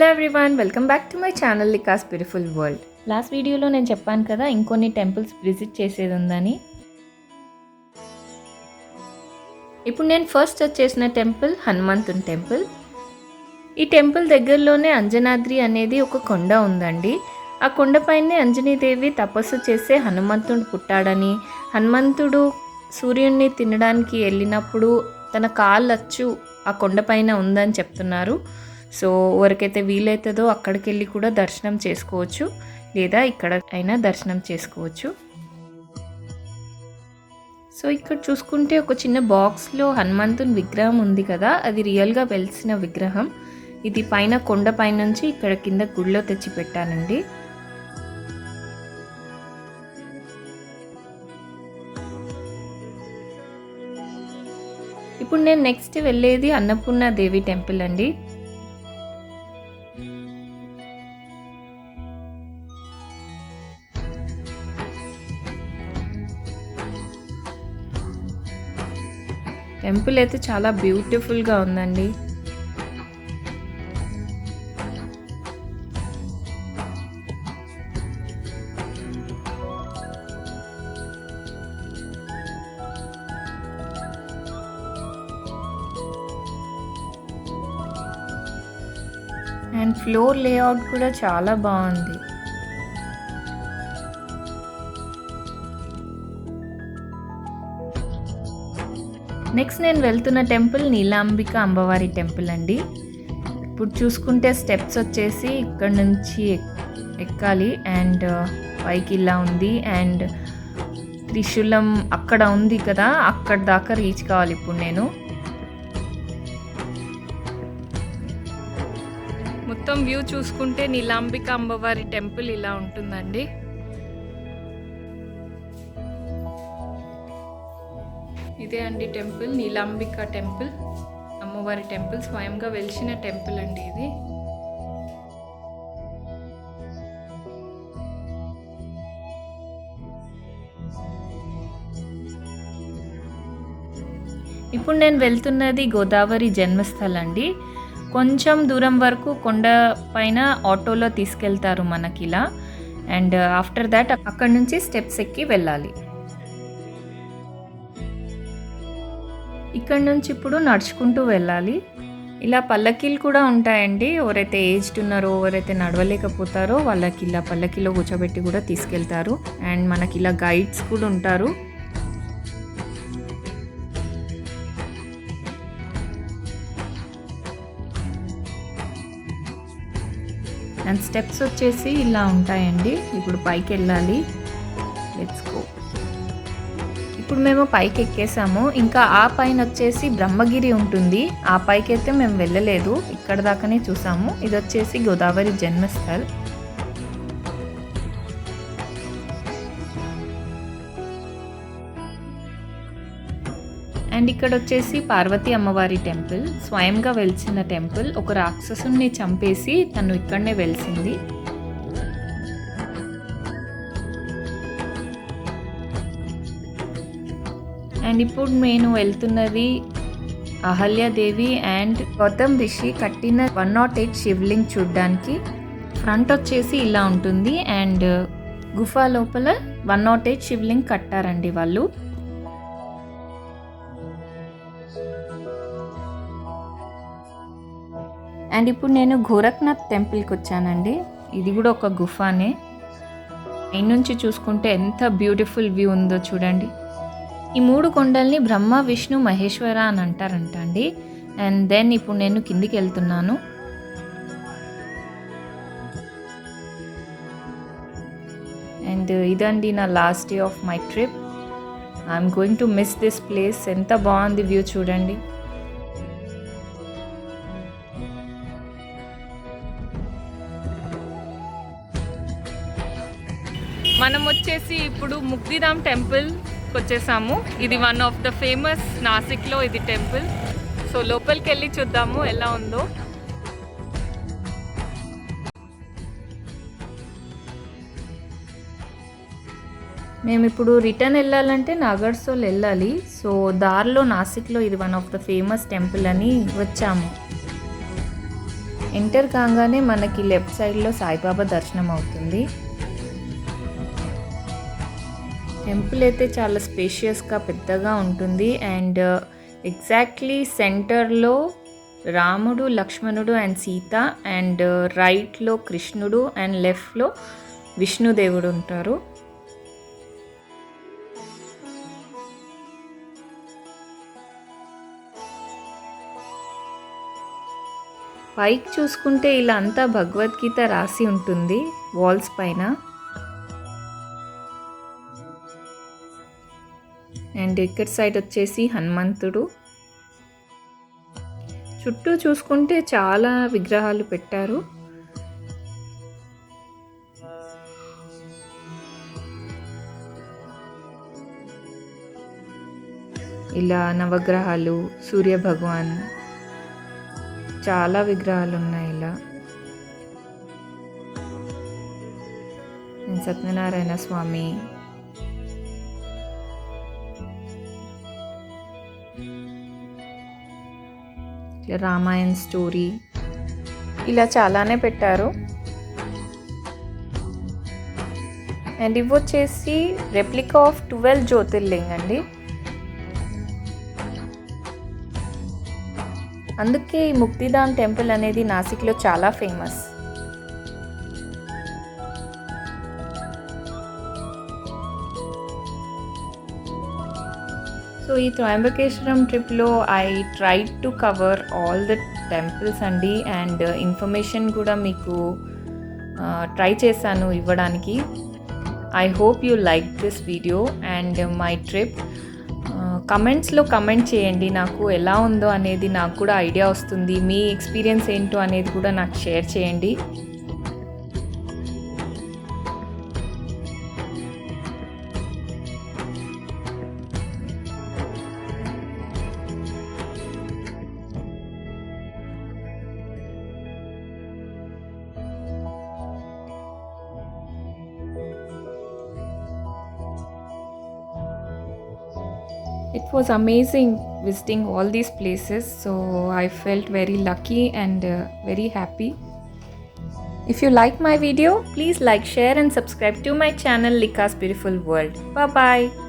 Hello everyone, welcome back to my channel లికాస్ beautiful world. Last వీడియోలో నేను చెప్పాను కదా ఇంకొన్ని టెంపుల్స్ విజిట్ చేసేది ఉందని. ఇప్పుడు నేను ఫస్ట్ వచ్చేసిన టెంపుల్ హనుమంతుని టెంపుల్. ఈ టెంపుల్ దగ్గరలోనే అంజనాద్రి అనేది ఒక కొండ ఉందండి. ఆ కొండపైనే అంజనీదేవి తపస్సు చేసే హనుమంతుడు పుట్టాడని, హనుమంతుడు సూర్యుడిని తినడానికి వెళ్ళినప్పుడు తన కాళ్ళచ్చు ఆ కొండపైన ఉందని చెప్తున్నారు. సో ఎవరికైతే వీలవుతుందో అక్కడికి వెళ్ళి కూడా దర్శనం చేసుకోవచ్చు, లేదా ఇక్కడ అయినా దర్శనం చేసుకోవచ్చు. సో ఇక్కడ చూసుకుంటే ఒక చిన్న బాక్స్లో హనుమంతుని విగ్రహం ఉంది కదా, అది రియల్గా వెలిసిన విగ్రహం. ఇది పైన కొండ పైనుంచి ఇక్కడ కింద గుడిలో తెచ్చి పెట్టానండి. ఇప్పుడు నేను నెక్స్ట్ వెళ్ళేది అన్నపూర్ణ దేవి టెంపుల్ అండి. టెంపుల్ అయితే చాలా బ్యూటిఫుల్గా ఉందండి. అండ్ ఫ్లోర్ లేఅవుట్ కూడా చాలా బాగుంది. నెక్స్ట్ నేను వెళ్తున్న టెంపుల్ నీలాంబిక అమ్మవారి టెంపుల్ అండి. ఇప్పుడు చూసుకుంటే స్టెప్స్ వచ్చేసి ఇక్కడ నుంచి ఎక్కాలి అండ్ పైకి ఇలా ఉంది. అండ్ త్రిశూలం అక్కడ ఉంది కదా, అక్కడ దాకా రీచ్ కావాలి ఇప్పుడు నేను. మొత్తం వ్యూ చూసుకుంటే నీలాంబిక అమ్మవారి టెంపుల్ ఇలా ఉంటుందండి. ఇదే అండి టెంపుల్, నీలాంబిక టెంపుల్, అమ్మవారి టెంపుల్, స్వయంగా వెలిసిన టెంపుల్ అండి ఇది. ఇప్పుడు నేను వెళ్తున్నది గోదావరి జన్మస్థలం అండి. కొంచెం దూరం వరకు కొండ పైన ఆటోలో తీసుకెళ్తారు మనకి ఇలా. అండ్ ఆఫ్టర్ దాట్ అక్కడ నుంచి స్టెప్స్ ఎక్కి వెళ్ళాలి. ఇక్కడ నుంచి ఇప్పుడు నడుచుకుంటూ వెళ్ళాలి. ఇలా పల్లకీలు కూడా ఉంటాయండి. ఎవరైతే ఏజ్డ్ ఉన్నారో, ఎవరైతే నడవలేకపోతారో వాళ్ళకి ఇలా పల్లకీలో కూర్చోబెట్టి కూడా తీసుకెళ్తారు. అండ్ మనకి ఇలా గైడ్స్ కూడా ఉంటారు. అండ్ స్టెప్స్ వచ్చేసి ఇలా ఉంటాయండి. ఇప్పుడు పైకి వెళ్ళాలి. Let's go. ఇప్పుడు మేము పైకి ఎక్కేసాము. ఇంకా ఆ పైన వచ్చేసి బ్రహ్మగిరి ఉంటుంది. ఆ పైకి అయితే మేము వెళ్ళలేదు, ఇక్కడ దాకానే చూసాము. ఇది వచ్చేసి గోదావరి జన్మస్థల్. అండ్ ఇక్కడ వచ్చేసి పార్వతీ అమ్మవారి టెంపుల్, స్వయంగా వెలిసిన టెంపుల్. ఒక రాక్షసుని చంపేసి తను ఇక్కడనే వెలిసింది. అండ్ ఇప్పుడు నేను వెళ్తున్నది అహల్యాదేవి అండ్ గౌతమ్ రిషి కట్టిన 108 శివలింగ్ చూడ్డానికి. ఫ్రంట్ వచ్చేసి ఇలా ఉంటుంది. అండ్ గుఫా లోపల 108 శివలింగ్ కట్టారండి వాళ్ళు. అండ్ ఇప్పుడు నేను గోరఖ్నాథ్ టెంపుల్కి వచ్చానండి. ఇది కూడా ఒక గుఫానే. పై నుంచి చూసుకుంటే ఎంత బ్యూటిఫుల్ వ్యూ ఉందో చూడండి. ఈ 3 కొండల్ని బ్రహ్మ, విష్ణు, మహేశ్వర అని అంటారంట అండి. అండ్ దెన్ ఇప్పుడు నేను కిందికి వెళ్తున్నాను. అండ్ ఇదండి నా last day of my trip. I'm going to miss this place. ఎంత బాగుంది వ్యూ చూడండి. మనం వచ్చేసి ఇప్పుడు ముక్తిధామ్ టెంపుల్ వచ్చేసాము. ఇది వన్ ఆఫ్ ద ఫేమస్ నాసిక్లో ఇది టెంపుల్. సో లోపలికి వెళ్ళి చూద్దాము ఎలా ఉందో. మేము ఇప్పుడు రిటర్న్ వెళ్ళాలంటే నాగర్సోల్ వెళ్ళాలి. సో దారిలో నాసిక్లో ఇది one of the famous temple అని వచ్చాము. ఎంటర్ కాగానే మనకి లెఫ్ట్ సైడ్లో సాయిబాబా దర్శనం అవుతుంది. టెంపుల్ అయితే చాలా స్పేషియస్గా పెద్దగా ఉంటుంది. అండ్ ఎగ్జాక్ట్లీ సెంటర్లో రాముడు, లక్ష్మణుడు అండ్ సీత, అండ్ రైట్లో కృష్ణుడు అండ్ లెఫ్ట్లో విష్ణుదేవుడు ఉంటారు. పైకి చూసుకుంటే ఇలా అంతా భగవద్గీత రాసి ఉంటుంది వాల్స్ పైన. అండ్ ఇక్కడ సైడ్ వచ్చేసి హనుమంతుడు. చుట్టూ చూసుకుంటే చాలా విగ్రహాలు పెట్టారు. ఇలా నవగ్రహాలు, సూర్య భగవాన్, చాలా విగ్రహాలు ఉన్నాయి. ఇలా సత్యనారాయణ స్వామి, ఇలా రామాయణ్ స్టోరీ, ఇలా చాలానే పెట్టారు. అండ్ ఇవి వచ్చేసి రెప్లికా ఆఫ్ 12 జ్యోతిర్లింగ్ అండి. అందుకే ఈ ముక్తిధామ్ టెంపుల్ అనేది నాసిక్లో చాలా ఫేమస్. సో ఈ త్రయంబకేశ్వరం ట్రిప్లో I tried to cover all the temples అండి. అండ్ ఇన్ఫర్మేషన్ కూడా మీకు ట్రై చేశాను ఇవ్వడానికి. I hope you like this video and my trip. కమెంట్స్లో కమెంట్ చేయండి, నాకు ఎలా ఉందో అనేది నాకు కూడా ఐడియా వస్తుంది. మీ ఎక్స్పీరియన్స్ ఏంటో అనేది కూడా నాకు షేర్ చేయండి. It was amazing visiting all these places, so I felt very lucky and very happy. If you like my video, please like, share and subscribe to my channel Lika's Beautiful World. Bye bye.